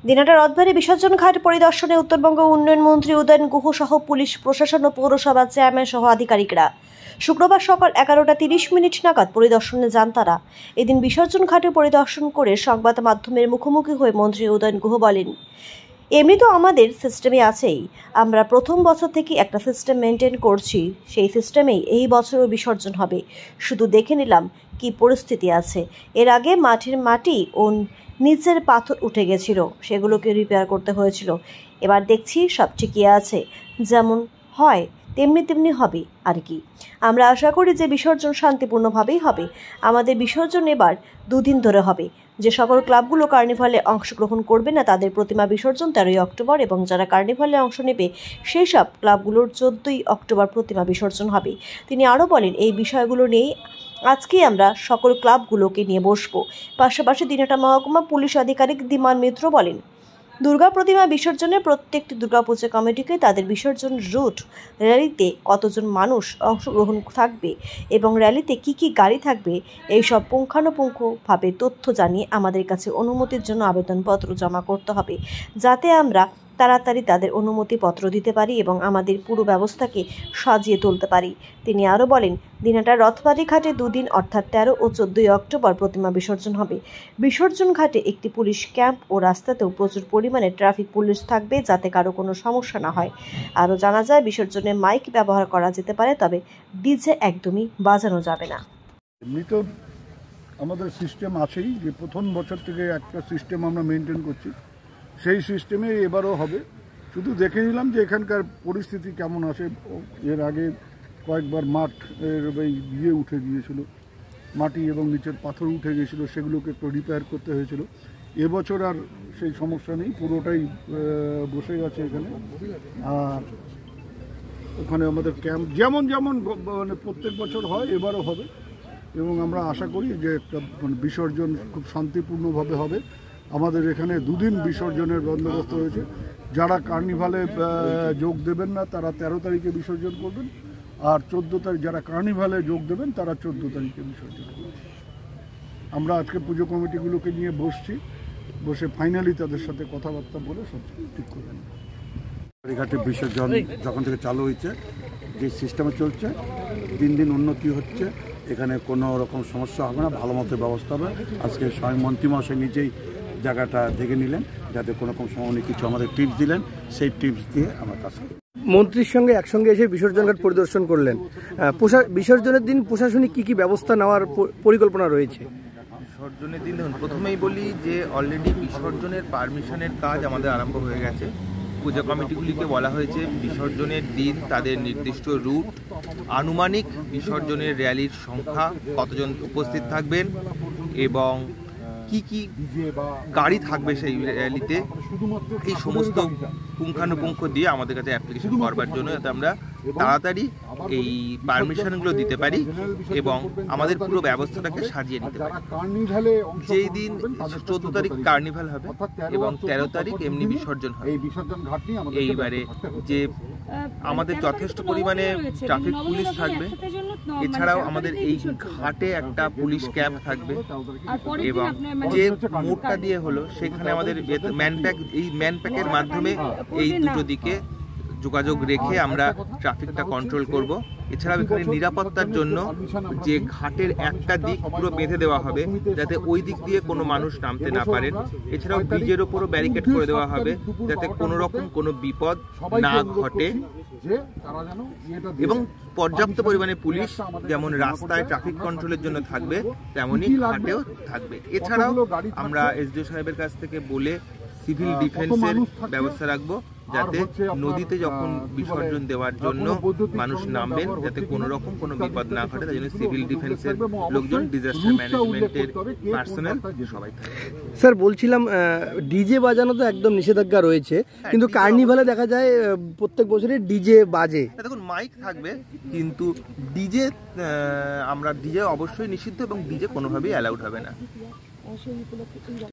দিনহাটা রথবাড়ি বিসর্জন ঘাট পরিদর্শনে উত্তরবঙ্গ উন্নয়ন মন্ত্রী উদয়ন গুহ সহ পুলিশ প্রশাসন ও পৌরসভা চেয়ারম্যান সহ আধিকারিকরা শুক্রবার সকাল 11:30 নাগাদ পরিদর্শনে যান তারা। এদিন বিসর্জন ঘাটে পরিদর্শন করে সংবাদ মাধ্যমের মুখোমুখি হয়ে মন্ত্রী উদয়ন গুহ বলেন, এমনি তো আমাদের সিস্টেমে আছেই, আমরা প্রথম বছর থেকে একটা সিস্টেম মেনটেন করছি, সেই সিস্টেমেই এই বছরও বিসর্জন হবে। শুধু দেখে নিলাম কি পরিস্থিতি আছে। এর আগে মাটির মাটি ও নিচের পাথর উঠে গেছিল, সেগুলোকে রিপেয়ার করতে হয়েছিল। এবার দেখছি সব ঠিকই আছে, যেমন হয় তেমনি হবে আর কি। আমরা আশা করি যে বিসর্জন শান্তিপূর্ণভাবেই হবে। আমাদের বিসর্জন এবার 2 দিন ধরে হবে। যে সকল ক্লাবগুলো কার্নিভালে অংশগ্রহণ করবে না তাদের প্রতিমা বিসর্জন 13ই অক্টোবর এবং যারা কার্নিভালে অংশ নেবে সেই সব ক্লাবগুলোর 14ই অক্টোবর প্রতিমা বিসর্জন হবে। তিনি আরও বলেন, এই বিষয়গুলো নিয়ে আজকেই আমরা সকল ক্লাবগুলোকে নিয়ে বসবো। পাশাপাশি দিনহাটা মহকুমা পুলিশ আধিকারিক ধীমান মিত্র বলেন, দুর্গা প্রতিমা বিসর্জনে প্রত্যেকটি দুর্গাপূজা কমিটিকে তাদের বিসর্জন রুট, র্যালিতে কতজন মানুষ অংশগ্রহণ থাকবে এবং র্যালিতে কি গাড়ি থাকবে এই সব পুঙ্খানুপুঙ্খভাবে তথ্য জানিয়ে আমাদের কাছে অনুমতির জন্য আবেদনপত্র জমা করতে হবে, যাতে আমরা তাড়াতাড়ি তাদের অনুমতিপত্র দিতে পারি এবং আমাদের পুরো ব্যবস্থাকে সাজিয়ে তুলতে পারি। তিনি আরও বলেন, দিনহাটার রথবাড়ি ঘাটে 2 দিন অর্থাৎ 13 ও 14ই অক্টোবর প্রতিমা বিসর্জন হবে। বিসর্জন ঘাটে একটি পুলিশ ক্যাম্প ও রাস্তাতেও প্রচুর পরিমাণে ট্রাফিক পুলিশ থাকবে, যাতে কারো কোনো সমস্যা না হয়। আরও জানা যায়, বিসর্জনে মাইক ব্যবহার করা যেতে পারে, তবে ডিজে একদমই বাজানো যাবে না। এমনি তো আমাদের সিস্টেম আছেই, যে প্রথম বছর থেকে একটা সিস্টেম আমরা মেনটেন করছি, সেই সিস্টেমে এবারও হবে। শুধু দেখে নিলাম যে এখানকার পরিস্থিতি কেমন আছে। এর আগে কয়েকবার মাঠ ইয়ে উঠে গিয়েছিল, মাটি এবং নিচের পাথর উঠে গিয়েছিল, সেগুলোকে একটু রিপেয়ার করতে হয়েছিল। এবছর আর সেই সমস্যা নেই, পুরোটাই বসে গেছে এখানে। আর ওখানে আমাদের ক্যাম্প যেমন মানে প্রত্যেক বছর হয়, এবারও হবে এবং আমরা আশা করি যে একটা বিসর্জন খুব শান্তিপূর্ণভাবে হবে। আমাদের এখানে 2 দিন বিসর্জনের বন্দোবস্ত হয়েছে। যারা কার্নিভালে যোগ দেবেন না তারা 13 তারিখে বিসর্জন করবেন, আর 14 তারিখ যারা কার্নিভালে যোগ দেবেন তারা 14 তারিখে বিসর্জন করবেন। আমরা আজকে পুজো কমিটিগুলোকে নিয়ে বসে ফাইনালি তাদের সাথে কথাবার্তা বলে সব ঠিক করবেন। ঘাটে বিসর্জন যখন থেকে চালু হয়েছে, যে সিস্টেমে চলছে, দিন দিন উন্নতি হচ্ছে। এখানে কোনো রকম সমস্যা হবে না, ভালো মতো ব্যবস্থা হবে। আজকে স্বয়ং মন্ত্রী মহাশয় নিজেই জায়গাটা দেখে নিলেন, যাতে কোনো রকম সময় উনি কিছু আমাদের টিপস দিলেন, সেই টিপস দিয়ে আমরা কাজ করি। মন্ত্রীর সঙ্গে একসঙ্গে এসে বিসর্জন ঘাট পরিদর্শন করলেন। বিসর্জনের দিন প্রশাসনিক কি ব্যবস্থা নেওয়ার পরিকল্পনা রয়েছে? বিসর্জনের দিন প্রথমেই বলি যে অলরেডি বিসর্জনের পারমিশনের কাজ আমাদের আরম্ভ হয়ে গেছে। পূজা কমিটিগুলিকে বলা হয়েছে বিসর্জনের দিন তাদের নির্দিষ্ট রুট, আনুমানিক বিসর্জনের র্যালির সংখ্যা, কতজন উপস্থিত থাকবেন এবং কি গাড়ি থাকবে সেই র্যালিতে, এই সমস্ত পুঙ্খানুপুঙ্খ দিয়ে আমাদের কাছে অ্যাপ্লিকেশন করবার জন্য, যাতে আমরা তাড়াতাড়ি এই পারমিশনগুলো দিতে পারি এবং আমাদের পুরো ব্যবস্থাটাকে সাজিয়ে নিতে পারি। যেই দিন 14 তারিখ কার্নিভাল হবে এবং 13 তারিখ এমনি বিসর্জন হবে। এইবারে যে আমাদের যথেষ্ট পরিমাণে ট্রাফিক পুলিশ থাকবে, এছাড়াও আমাদের এই ঘাটে একটা পুলিশ ক্যাম্প থাকবে এবং যে মোড়টা দিয়ে হলো সেখানে আমাদের ম্যানপ্যাকের মাধ্যমে এই দুটো দিকে যোগাযোগ রেখে আমরা ট্রাফিকটা কন্ট্রোল করব। এছাড়াও এখানে নিরাপত্তার জন্য যে ঘাটের একটা দিক পুরো বেঁধে দেওয়া হবে, যাতে ওই দিক দিয়ে কোনো মানুষ নামতে না পারেন। এছাড়াও ব্রিজের ওপরও ব্যারিকেড করে দেওয়া হবে, যাতে কোনো রকম কোনো বিপদ না ঘটে এবং পর্যাপ্ত পরিমাণে পুলিশ যেমন রাস্তায় ট্রাফিক কন্ট্রোলের জন্য থাকবে, তেমনি ঘাটেও থাকবে। এছাড়াও আমরা এসডিও সাহেবের কাছ থেকে বলে সিভিল ডিফেন্সের ব্যবস্থা রাখবো, যাতে নদীতে যখন বিসর্জন দেওয়ার জন্য মানুষ নামবেন যাতে কোনো রকম কোনো বিপদ না ঘটে, তাই জন্য সিভিল ডিফেন্সের লোকজন, ডিজাস্টার ম্যানেজমেন্টের পার্সোনাল সবাই থাকবে। স্যার বলছিলাম, ডিজে বাজানো তো একদম নিষেধাজ্ঞা রয়েছে, কিন্তু কার্নিভালে দেখা যায় প্রত্যেক বছরই ডিজে বাজে। দেখুন, মাইক থাকবে কিন্তু ডিজে অবশ্যই নিষিদ্ধ এবং ডিজে কোনোভাবেই অ্যালাউড হবে না।